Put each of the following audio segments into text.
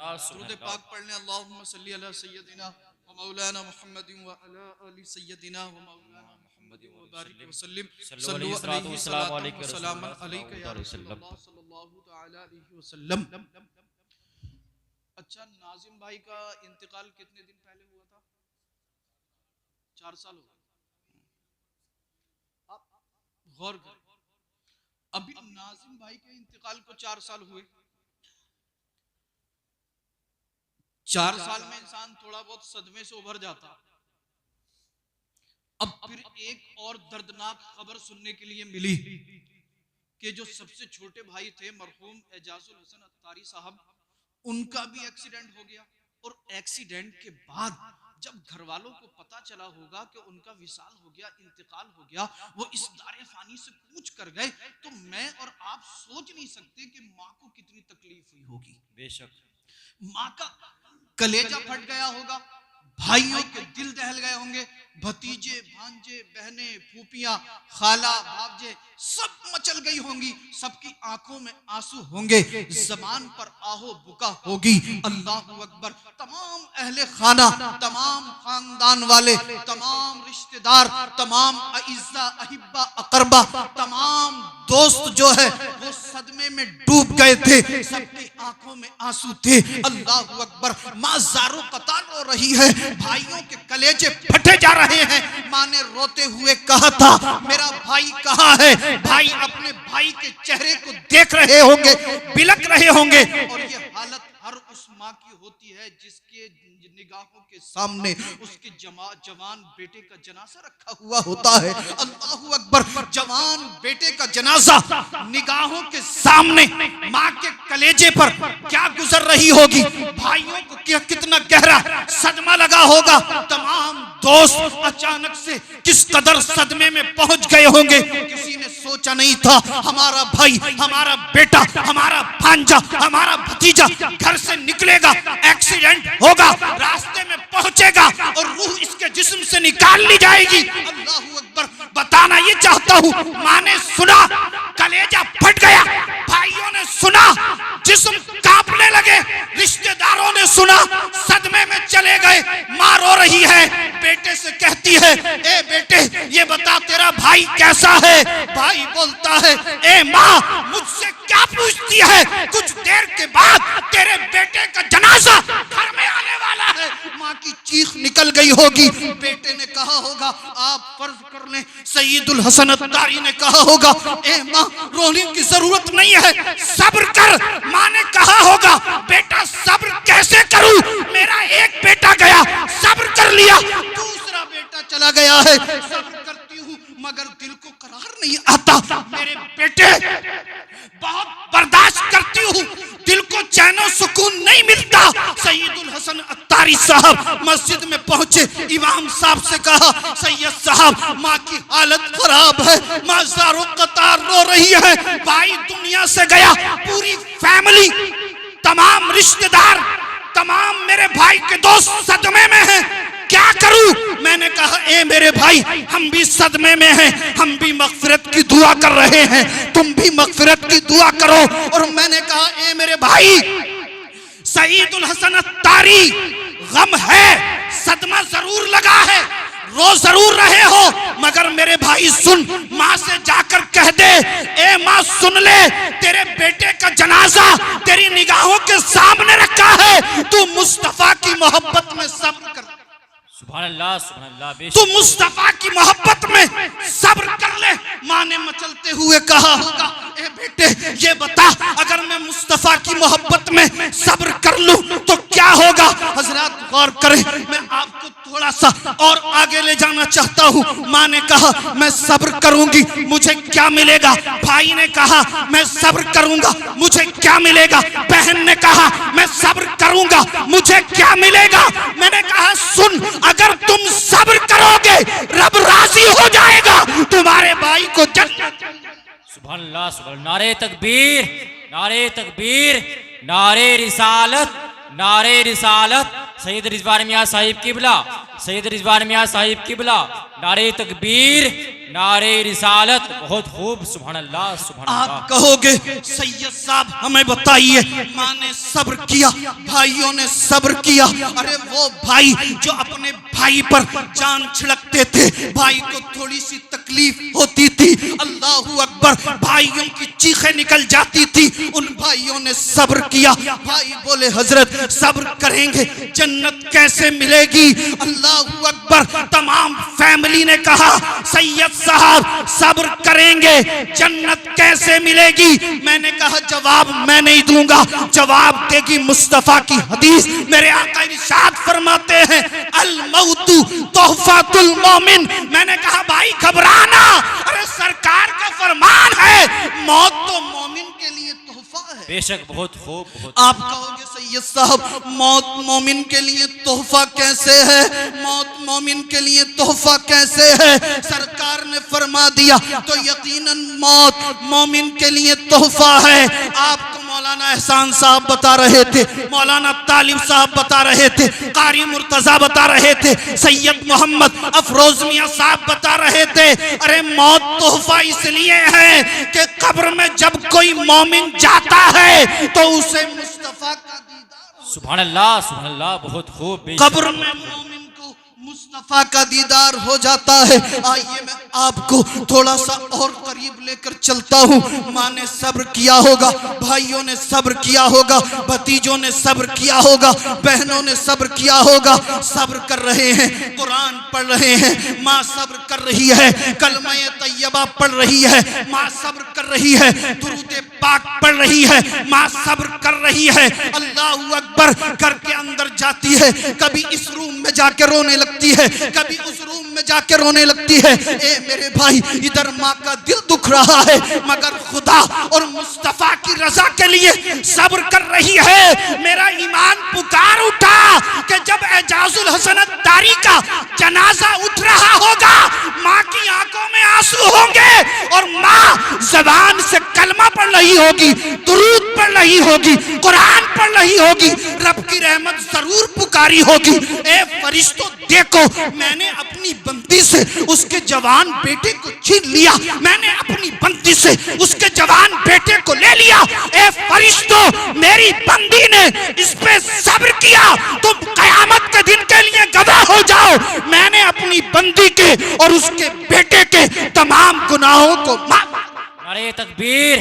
दुरूद पाक पढ़ने अल्लाहुम्मा सल्ली अला सय्यदिना व मौलाना मुहम्मदिन व अला आलि सय्यदिना व मौलाना मुहम्मदिन व बारिक व सल्लिम सल्लु अलैहि सलामन अलैका या रसूलल्लाह सल्लल्लाहु तआला अलैहि वसल्लम। अच्छा, नाजिम भाई का इंतकाल कितने दिन पहले हुआ था? 4 साल हो गए। आप गौर करें, अभी नाजिम भाई के इंतकाल को 4 साल हुए। 4 साल में इंसान थोड़ा बहुत सदमे से उभर जाता। अब फिर एक और दर्दनाक खबर सुनने के लिए मिली कि जो सबसे छोटे भाई थे मरहूम एजाजुल हसन अत्तारी साहब, उनका भी एक्सीडेंट हो गया। और एक्सीडेंट के बाद जब घर वालों को पता चला होगा कि उनका विसाल हो गया, इंतकाल हो गया, वो इस दारे फानी से कूच कर गए, तो मैं और आप सोच नहीं सकते कि माँ को कितनी तकलीफ हुई होगी। बेशक माँ का कलेजा फट गया होगा, भाइयों के दिल दहल गए होंगे, भतीजे भांजे बहने फूफियां खाला भावजे सब मचल गई होंगी, सबकी आंखों में आंसू होंगे, जबान पर आहो बुका होगी। अल्लाहु अकबर। तमाम अहले खाना, तमाम खानदान वाले, तमाम रिश्तेदार, तमाम अइज़्ज़ा अहिब्बा अकरबा, तमाम दोस्त जो है वो सदमे में डूब गए थे, सबकी आंखों में आंसू थे। अल्लाहु अकबर। माँ ज़ारो कतार रो रही है, भाइयों के कलेजे फटे जा रहे हैं। माँ ने रोते हुए कहा था, मेरा भाई कहाँ है? भाई अपने भाई के चेहरे को देख रहे होंगे, बिलक रहे होंगे। और ये हालत हर उस माँ की होती है जिसके निगाहों के सामने उसके जवान बेटे का जनाजा रखा हुआ होता है। अल्लाहु अकबर। जवान बेटे का जनाजा निगाहों के सामने माँ के कलेजे पर क्या गुजर रही होगी, भाइयों को कितना गहरा सदमा लगा होगा, तमाम दोस्त अचानक से किस कदर सदमे में पहुंच गए होंगे। किसी ने सोचा नहीं था हमारा भाई, हमारा बेटा, हमारा भांजा, हमारा भतीजा घर से निकलेगा, एक्सीडेंट होगा, रास्ते में पहुंचेगा और रूह इसके जिस्म से निकाल ली जाएगी। अल्लाहु अकबर। बताना ये चाहता हूँ, माँ ने सुना, कलेजा फट गया, भाइयों ने सुना, जिस्म कांपने लगे, रिश्तेदारों ने सुना, सदमे में चले गए। माँ रो रही है, बेटे से कहती है, ए बेटे ये बता तेरा भाई कैसा है? भाई बोलता है, ए माँ मुझसे क्या पूछती है? कुछ देर के बाद तेरे बेटे का जनाजा घर में आने वाला है। माँ की चीख निकल गई होगी। बेटे ने कहा होगा, आप फर्ज कर लें सईदुल हसन अत्तारी ने कहा होगा, ए माँ रोने की जरूरत नहीं है, सब्र कर। माँ ने कहा होगा, बेटा सब्र कैसे करूं? मेरा एक बेटा गया, सब्र कर लिया, दूसरा बेटा चला गया है, सब्र करती हूँ मगर दिल को करार नहीं आता। मेरे बेटे बहुत बर्दाश्त करती हूँ, दिल को चैन और सुकून नहीं मिलता। सईदुल हसन अत्तारी साहब मस्जिद में पहुंचे, इमाम साहब से कहा, सैयद साहब माँ की हालत खराब है, माँ ज़ारो कतार रो रही है, भाई दुनिया से गया, पूरी फैमिली, तमाम रिश्तेदार, तमाम मेरे भाई के दोस्त सदमे में हैं, क्या करूं? मैंने कहा, ए मेरे भाई हम भी सदमे में हैं, हम भी मगफिरत की दुआ कर रहे हैं, तुम भी मगफिरत की दुआ करो। और मैंने कहा, ए मेरे भाई सईदुल हसन अत्तारी गम है, सदमा जरूर लगा है, रो जरूर रहे हो, मगर मेरे भाई सुन, माँ से जाकर कह दे, ए माँ सुन ले, तेरे बेटे का जनाजा तेरी निगाहों के सामने रखा है, तू मुस्तफा की मोहब्बत में सब्र कर। सुभान अल्लाह, सुभान अल्लाह। तू मुस्तफा की मोहब्बत में सब्र कर ले। माँ ने मचलते हुए कहा होगा, ए बेटे ये बता, अगर मैं मुस्तफा की मोहब्बत में सब्र कर लूं तो क्या होगा? हजरत गौर करें, मैं आपको थोड़ा सा और आगे ले जाना चाहता हूँ। माँ ने कहा, मैं सब्र करूंगी, मुझे क्या मिलेगा? भाई ने कहा, मैं सब्र करूंगा, मुझे क्या मिलेगा? बहन ने कहा, मैं सब्र करूंगा, मुझे क्या मिलेगा? मैंने कहा, सुन, अगर तुम सब्र करोगे रब राजी हो जाएगा, तुम्हारे भाई को जन्नत। सुभान अल्लाह, सुभान। नारे तकबीर, नारे तकबीर, नारे रिसालत, नारे रिसालत। सैयद रिजवान मियां साहिब किबला, सैयद रिजवान मियां साहिब किबला। नारे तकबीर, नारे रिसालत। बहुत खूब, सुभान अल्लाह, सुभान आप अल्लाह। कहोगे सैयद साहब हमें बताइए, माँ ने सब्र किया, भाइयों ने सब्र किया। अरे वो भाई जो अपने भाई पर जान छिड़कते थे, भाई को थोड़ी सी तकलीफ होती थी, अल्लाहू अकबर, भाइयों की चीखें निकल जाती थी, उन भाइयों ने सब्र किया। भाई बोले हजरत सब्र करेंगे जन्नत कैसे मिलेगी? अल्लाहू अकबर, तमाम फैमिली ने कहा सैयद साहब सब्र करेंगे जन्नत कैसे मिलेगी? मैंने कहा जवाब मैं नहीं दूंगा, जवाब देगी मुस्तफा की हदीस। मेरे आका इरशाद फरमाते हैं अल मौतु तोहफातुल मोमिन। मैंने कहा भाई घबराना, अरे सरकार का फरमान है, मौत तो मोमिन के लिए तोहफा है। बेशक, बहुत खूब, बहुत। आप कहोगे सैयद साहब मौत मोमिन के लिए तोहफा कैसे है? मौत मोमिन के लिए तोहफा कैसे है? सरकार ने फरमा दिया तो यकीनन मौत मोमिन के लिए तोहफा है। आपको मौलाना एहसान साहब बता रहे थे, मौलाना तालिब साहब बता रहे थे, कारी मुर्तजा बता रहे थे, सैयद मोहम्मद अफरोज मियां साहब बता रहे थे। अरे मौत तोहफा इसलिए है कि कब्र में जब कोई मोमिन जाता है तो उसे मुस्तफा का दीदार, सुभान अल्लाह, सुभान अल्लाह, बहुत खूब। कब्र में मोमिन को मुस्तफा का दीदार हो जाता है। आइए मैं आपको थोड़ा सा और करीब लेकर चलता हूँ। माँ ने सब्र किया होगा, भाइयों ने सब्र किया होगा, भतीजों ने सब्र किया होगा, बहनों ने सब्र किया होगा। सब्र कर रहे हैं, कुरान पढ़ रहे हैं, माँ सब्र कर रही है, कलमा तैयबा पढ़ रही है, माँ सब्र कर रही है, दुरूद पाक पढ़ रही है, माँ सब्र कर रही है। अल्लाहू अकबर करके अंदर जाती है, कभी इस रूम में जाके रोने लगती है, कभी उस रूम में जाके रोने लगती है। ए मेरे भाई, इधर माँ का दिल दुख रहा है मगर खुदा और मुस्तफा की रजा के लिए सब्र कर रही है। मेरा ईमान पुकार उठा कि जब एजाजुल हसनत दारी का जनाजा उठ रहा होगा, माँ की आंखों में आंसू होंगे और माँ ज़बान से कलमा पढ़ रही होगी, दुरूद पढ़ रही होगी, कुरान पढ़ रही होगी, रब की रहमत जरूर पुकारी होगी। ए फरिश्तों देखो, मैंने अपनी बंदी से उसके जवान बेटे को छीन लिया, मैंने अपनी बंदी से उसके जवान बेटे को ले लिया। ए फरिश्तों, मेरी बंदी ने इस पे सब्र किया, तुम कयामत के दिन के लिए गवाह हो जाओ। मैंने अपनी बंदी के और उसके बेटे के तमाम गुनाहों को माफ। नारे तकबीर,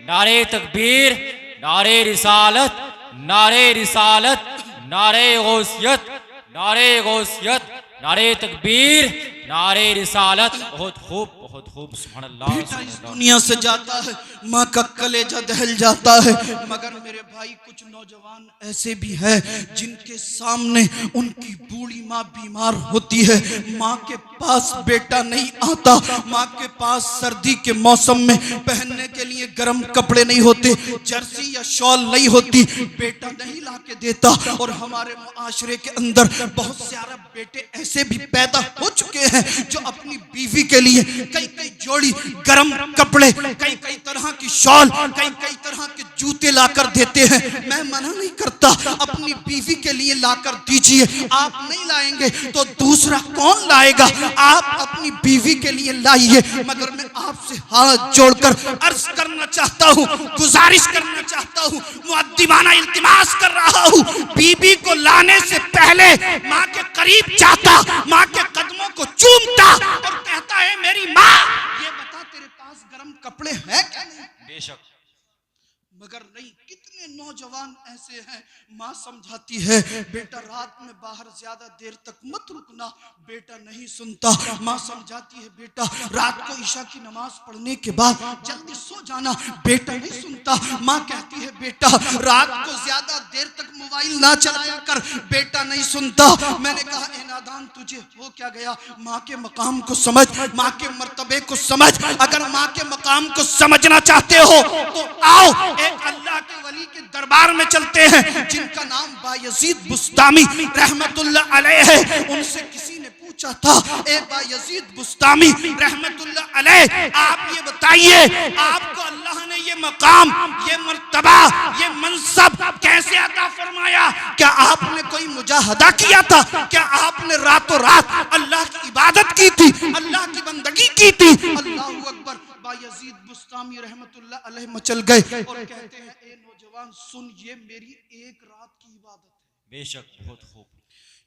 नारे तकबीर, नारे रिसालत, नारे रिसालत, नारे गौसियत, नारे गौसियत, नारे तकबीर, नारे रिसालत। बहुत खूब, बहुत खूब, सुभान अल्लाह। बेटा इस दुनिया से जाता है, माँ का कलेजा दहल जाता है, मगर मेरे भाई कुछ नौजवान ऐसे भी हैं जिनके सामने उनकी बूढ़ी माँ बीमार होती है, माँ के पास बेटा नहीं आता, माँ के पास सर्दी के मौसम में पहनने के लिए गर्म कपड़े नहीं होते, जर्सी या शॉल नहीं होती, बेटा नहीं ला के देता। और हमारे मुआशरे के अंदर बहुत सारे बेटे ऐसे भी पैदा हो चुके हैं जो अपनी बीवी के लिए कई कई जोड़ी गर्म कपड़े, कई कई तरह की शॉल, कई कई तरह के जूते लाकर देते हैं। मैं मना नहीं करता, अपनी बीवी के लिए लाकर दीजिए, आप नहीं लाएंगे तो दूसरा कौन लाएगा? आप अपनी बीवी के लिए लाइए। मगर मैं आपसे हाथ जोड़कर अर्ज करना चाहता हूँ, गुजारिश करना चाहता हूँ, मुअद्दिबाना इल्तिमास कर रहा हूँ, बीबी को लाने से पहले माँ के करीब जाता, माँ के कदमों को चूमता और कहता है मेरी माँ ये बता तेरे पास गर्म कपड़े हैं क्या? नहीं। बेशक, मगर नहीं, कितने नौजवान ऐसे हैं, माँ समझाती है बेटा रात में बाहर ज्यादा देर तक मत रुकना, बेटा नहीं सुनता। माँ समझाती है बेटा रात को ईशा की नमाज पढ़ने के बाद जल्दी सो जाना, बेटा नहीं सुनता। माँ कहती है बेटा रात को ज्यादा देर तक मोबाइल ना चलाया कर, बेटा नहीं सुनता। मैंने कहा ए नादान तुझे हो क्या गया? माँ के मकाम को समझ, माँ के मर्तबे को समझ। अगर माँ के मकाम को समझना चाहते हो तो आओ एक अल्लाह के वली के दरबार में चलते हैं जिनका नाम बायजीद बुस्तामी रहमतुल्लाह अलैह है। उनसे किसी ने पूछा था ए बायजीद बुस्तामी रहमतुल्लाह अलैह, आप ये बताइए आपको अल्लाह ने ये मकाम, ये मर्तबा, ये मनसब कैसे अता फरमाया? क्या आपने कोई मुजाहदा किया था? क्या आपने रातों रात अल्लाह की इबादत इबादत की थी, अल्लाह की बंदगी की थी। अल्लाहू अकबर। बायजीद बुस्तामी रहमतुल्लाह अलैह मचल गए और कहते हैं, ए नौजवान सुन, ये मेरी एक रात की इबादत है। बेशक, बहुत खूब।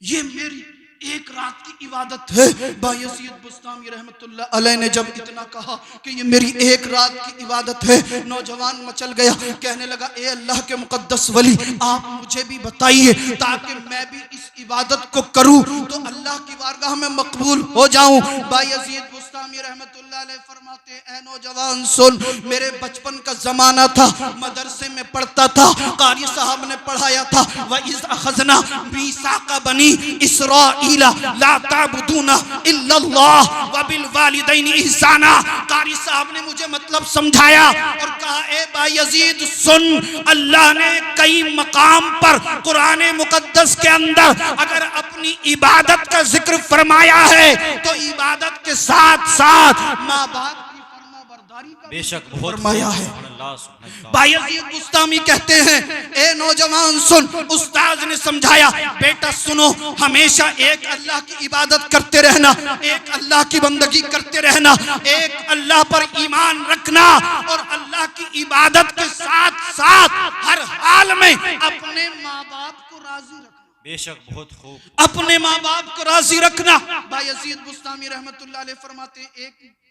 ये मेरी एक रात की इबादत है। बायजीद बुस्तामी रहमतुल्लाह अलैह ने जब इतना कहा कि ये मेरी एक रात की इबादत है, नौजवान मचल गया, कहने लगा, ए अल्लाह के मुकद्दस वली, आप मुझे भी बताइए ताकि मैं भी इस इबादत को करूं तो अल्लाह की बारगाह में मकबूल हो जाऊं। बायजीद बुस्तामी रहमतुल्लाह अलैह फरमाते, ए नौजवान सुन, मेरे बचपन का जमाना था, मदरसे में पढ़ता था, कारी साहब ने पढ़ाया था, व इज़ अखज़ना मीसाक़ा बनी इसराईला ला ताबुदूना इल्लल्लाह व बिल वालिदैनि इहसाना। कारी साहब ने मुझे मतलब समझाया और कहा, ए बायजीद सुन, अल्लाह ने कई मकाम पर कुरान मुकद्दस के अंदर अगर अपनी इबादत का जिक्र फरमाया है तो इबादत के साथ साथ माँ बाप की फरमाबरदारी का बेशक बहुत फरमाया है। सुभान अल्लाह। बायजीद बुस्तामी कहते हैं, ए नौजवान सुन, उस्ताद ने समझाया, बेटा सुनो, हमेशा एक अल्लाह की इबादत करते रहना, एक अल्लाह की बंदगी करते रहना, एक अल्लाह पर ईमान रखना और अल्लाह की इबादत के साथ साथ हर हाल में अपने माँ बाप को राजी रखना। बेशक, बहुत खूब। अपने माँ बाप को राजी रखना। बायजीद बुस्तामी रहमतुल्लाह अलैह फरमाते,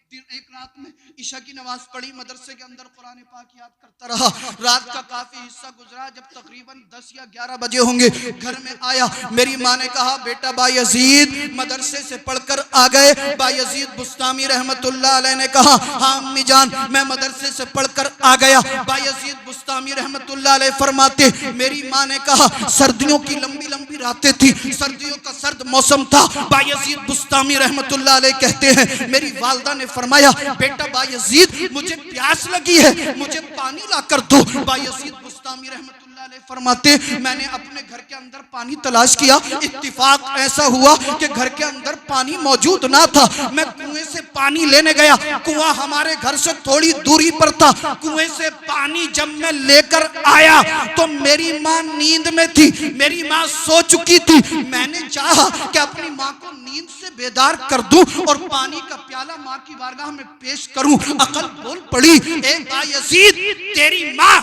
एक रात में ईशा की नमाज पढ़ी, मदरसे के अंदर कुरान पाक याद करता रहा। रात का काफी हिस्सा गुजरा, जब तकरीबन 10 या 11 बजे होंगे घर में आया, मेरी माँ ने कहा, बेटा बायजीद मदरसे से पढ़कर आ गए? बायजीद बुस्तामी रहमतुल्लाह अलैह ने कहा, हाँ अम्मी जान, मैं मदरसे से पढ़कर आ गया। बायजीद बुस्तामी रहमतुल्लाह अलैह फरमाते, मेरी माँ ने कहा, सर्दियों की लंबी लंबी रातें थी, सर्दियों का सर्द मौसम था। बायजीद बुस्तामी रहमतुल्लाह अलैह कहते हैं, मेरी वालिदा ने फरमाया, बेटा बायजीद मुझे प्यास लगी है, मुझे पानी ला कर दो। बायजीद बुस्तामी रहमतुल्लाह अलैह फरमाते, मैंने अपने घर के अंदर पानी तलाश किया, इत्तिफाक ऐसा हुआ कि घर के अंदर पानी मौजूद ना था। मैं कुएं से पानी लेने गया, कुआं हमारे घर से थोड़ी दूरी पर था। कुएं से पानी जब मैं लेकर आया तो मेरी माँ नींद में थी, मेरी माँ सो चुकी थी। मैंने चाहा कि अपनी माँ को नींद से बेदार कर दूं और पानी का प्याला माँ की बारगाह में पेश करूं। अकल बोल पड़ी, ए बायजीद, तेरी माँ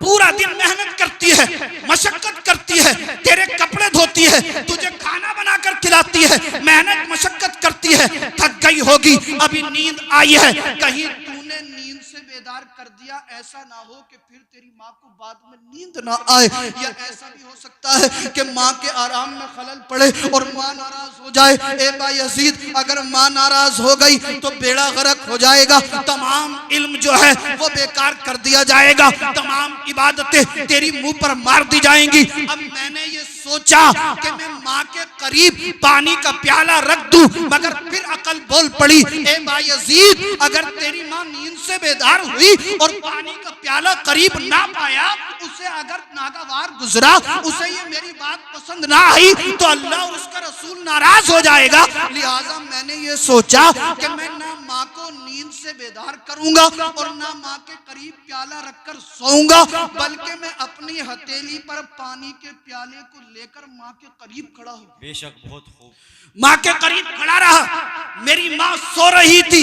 पूरा दिन मेहनत करती है, मशक्कत करती है, तेरे कपड़े धोती है, तुझे खाना बनाकर खिलाती है, मेहनत मशक्कत करती है, थक गई होगी, अभी नींद आई है, कहीं तूने नींद से बेदार कर दिया, ऐसा ना हो कि फिर तेरी माँ को बाद में नींद ना आए। या ऐसा भी हो सकता है कि माँ के आराम में खलल पड़े और माँ नाराज हो जाए। ए बायजीद, अगर माँ नाराज हो गई तो बेड़ा गर्क हो जाएगा, तमाम इल्म जो है वो बेकार कर दिया जाएगा, तमाम इबादतें तेरी मुंह पर मार दी जाएंगी। अब मैंने ये सोचा कि मैं माँ के करीब पानी का प्याला रख दूं, मगर फिर अकल बोल पड़ी, ए बायजीद, अगर तेरी माँ नींद से बेदार हुई और पानी का प्याला करीब ना पाया, उसे अगर नागवार गुजरा, उसे ये मेरी बात पसंद ना आई तो अल्लाह और उसका रसूल नाराज हो जाएगा। लिहाजा मैंने ये सोचा कि मैं ना माँ को नींद से बेदार करूंगा और ना माँ के करीब प्याला रखकर सोऊंगा, बल्कि मैं अपनी हथेली पर पानी के प्याले को लेकर माँ के करीब खड़ा हूँ। बेशक, बहुत खूब। माँ के करीब खड़ा रहा। मेरी माँ सो रही थी,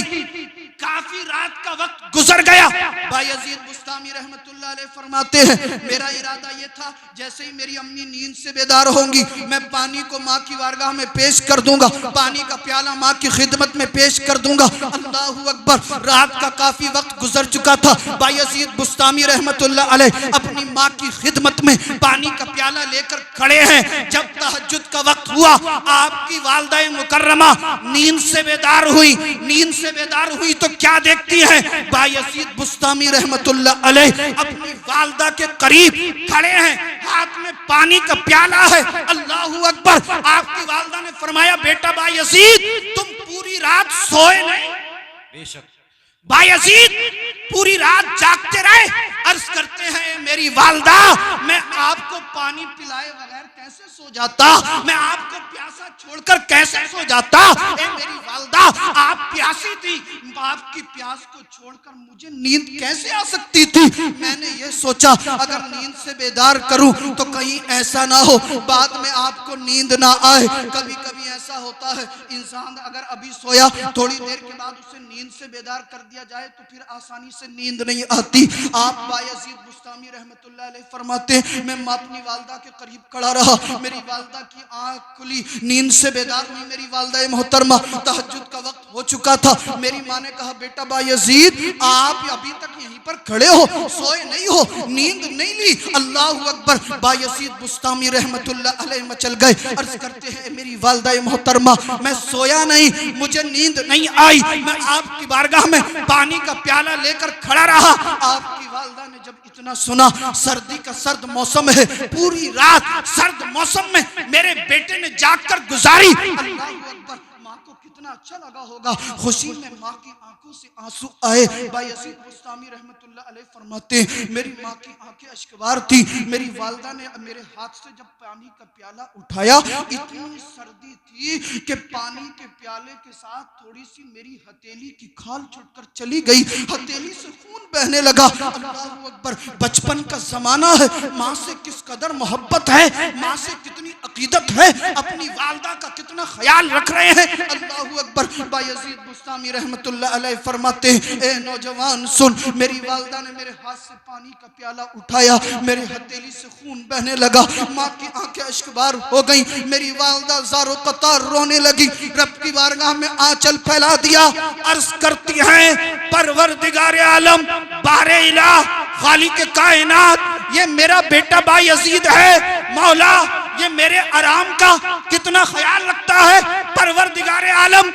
काफी रात का वक्त गुजर गया। बायजीद बुस्तामी रहमतुल्लाह अलैह फरमाते हैं, मेरा इरादा ये था, जैसे ही मेरी अम्मी नींद से बेदार होंगी, मैं पानी को माँ की बारगाह में पेश कर दूंगा, पानी का प्याला माँ की खिदमत में पेश कर दूंगा। अल्लाहू अकबर। रात का काफी वक्त गुजर चुका था। बायजीद बुस्तामी रहमतुल्लाह अलैह अपनी माँ की खिदमत में पानी का प्याला लेकर खड़े हैं। जब तहज्जुद का वक्त हुआ, आपकी वालिदा मुकर्रमा नींद से बेदार हुई। नींद से बेदार हुई तो क्या देखती है? बायजीद बुस्तामी रहमतुल्लाह अलैह अपनी वालिदा के करीब खड़े हैं, हाथ में पानी का प्याला है। अल्लाहू अकबर। आपकी वालिदा ने फरमाया, बेटा बायजीद, तुम पूरी रात सोए नहीं? बेशक। बायजीद पूरी रात जागते रहे। अर्ज करते हैं, मेरी वालिदा, मैं आपको पानी पिलाए बगैर कैसे सो जाता? मैं आपको प्यासा छोड़कर कैसे सो जाता? ए मेरी वालिदा, आप प्यासी थी, आपकी प्यास को छोड़कर मुझे नींद कैसे आ सकती थी? मैंने ये सोचा, अगर नींद से बेदार करूं तो कहीं ऐसा ना हो बाद में आपको नींद ना आए। कभी कभी ऐसा होता है, इंसान अगर अभी सोया थोड़ी देर के बाद उसे नींद से बेदार कर दिया जाए तो फिर आसानी से नींद नहीं आती। आप बायजीद बुस्तामी रहमतुल्लाह अलैह फरमाते हैं, मैं अपनी वालदा के करीब खड़ा रहा, मेरी वालदा की आंख खुली, नींद से बेदार हुई मेरी वालदा मोहतरमा, तहज्जुद का वक्त हो चुका था। मेरी माँ ने कहा, बेटा बायजीद आप अभी तक यहीं पर खड़े हो, सोए नहीं हो, नींद नहीं ली? अल्लाहु अकबर। बायजीद बुस्तामी रहमतुल्लाह अलैह मचल गए, अर्ज करते हैं, मेरी वालदा मोहतरमा मैं सोया नहीं, मुझे नींद नहीं आई, मैं आपकी बारगाह में पानी का प्याला लेकर खड़ा रहा। आपकी वालदा ने जब इतना सुना, सर्दी का सर्द मौसम है, पूरी रात सर्द मौसम में मेरे बेटे ने जागकर गुजारी। अल्लाहु अकबर। माँ को कितना अच्छा लगा होगा, खुशी में माँ की आंखों से आंसू आए। बायजीद बुस्तामी रहमतुल्लाह अलैह फरमाते हैं, मेरी माँ की आंखें अश्कबार थी। मेरी वालदा ने मेरे हाथ से जब पानी का प्याला उठाया, इतनी सर्दी थी कि पानी के प्याले के साथ थोड़ी सी मेरी हथेली की खाल छुटकर चली गई, हथेली से खून बहने लगा। अल्लाहु अकबर। बचपन का जमाना है, माँ से किस कदर मोहब्बत है, माँ से कितनी अकीदत है, अपनी वालदा का कितना ख्याल रख रहे हैं। अल्लाहु अकबर। बायजीद बुस्तामी रहमतुल्लाह अलैह फरमाते हैं, ए नौजवान सुन, मेरी वालदा ने मेरे हाथ से पानी का प्याला उठाया, मेरे हथेली से खून बहने लगा, माँ की आंखें अश्कबार हो गई, मेरी वालदा ज़ारो कतार रोने लगी, रब की बारगाह में आंचल फैला दिया, अर्ज करती हैं, परवरदिगार आलम बारे इलाह खालिक कायनात, ये मेरा बेटा बायजीद है, मौला ये मेरे आराम का कितना ख्याल रखता है, परवरदिगार आलम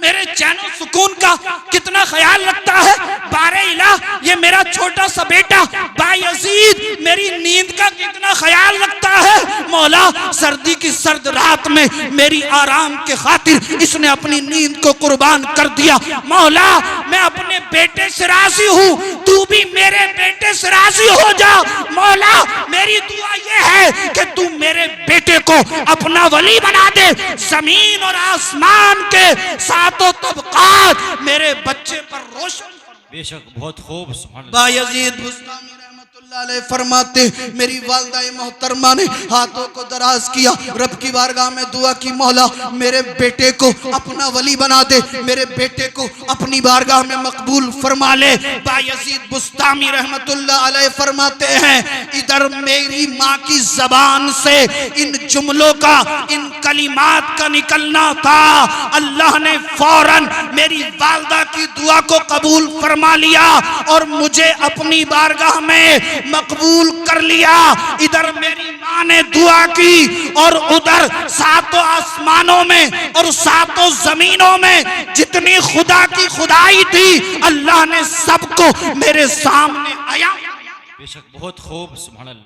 मेरे चैनो सुकून का कितना ख्याल रखता है, बारे इलाह ये मेरा छोटा सा बेटा बायजीद मेरी नींद का कितना ख्याल रखता है, मौला सर्दी की सर्द रात में मेरी आराम के खातिर इसने अपनी नींद को कुर्बान कर दिया। मौला मैं अपने बेटे से राजी हूँ, तू भी मेरे बेटे से राजी हो जा। मौला मेरी दुआ ये है कि तू मेरे बेटे को अपना वली बना दे, जमीन और आसमान के सातों तबकात मेरे बच्चे पर रोशन। बेशक बहुत खूब। सुभान अल्लाह। बायजीद बुस्तामी रहमतुल्लाह अलैह फरमाते, मेरी वालदा मोहतरमा ने हाथों को दराज किया, रब की बारगाह में दुआ की, मौला मेरे बेटे को अपना वली बना दे, मेरे बेटे को अपनी बारगाह में मकबूल फरमा ले। बायजीद बुस्तामी रहमतुल्लाह अलैह फरमाते हैं, इधर मेरी माँ की जबान से इन जुमलों का, इन कलिमात का निकलना था, अल्लाह ने फौरन मेरी वालदा की दुआ को कबूल फरमा लिया और मुझे अपनी बारगाह में मकबूल कर लिया। इधर मेरी माँ ने दुआ की और उधर सातों आसमानों में और सातों जमीनों में जितनी खुदा की खुदाई थी, अल्लाह ने सबको मेरे सामने आया। बेशक बहुत खूब। सुभान अल्लाह।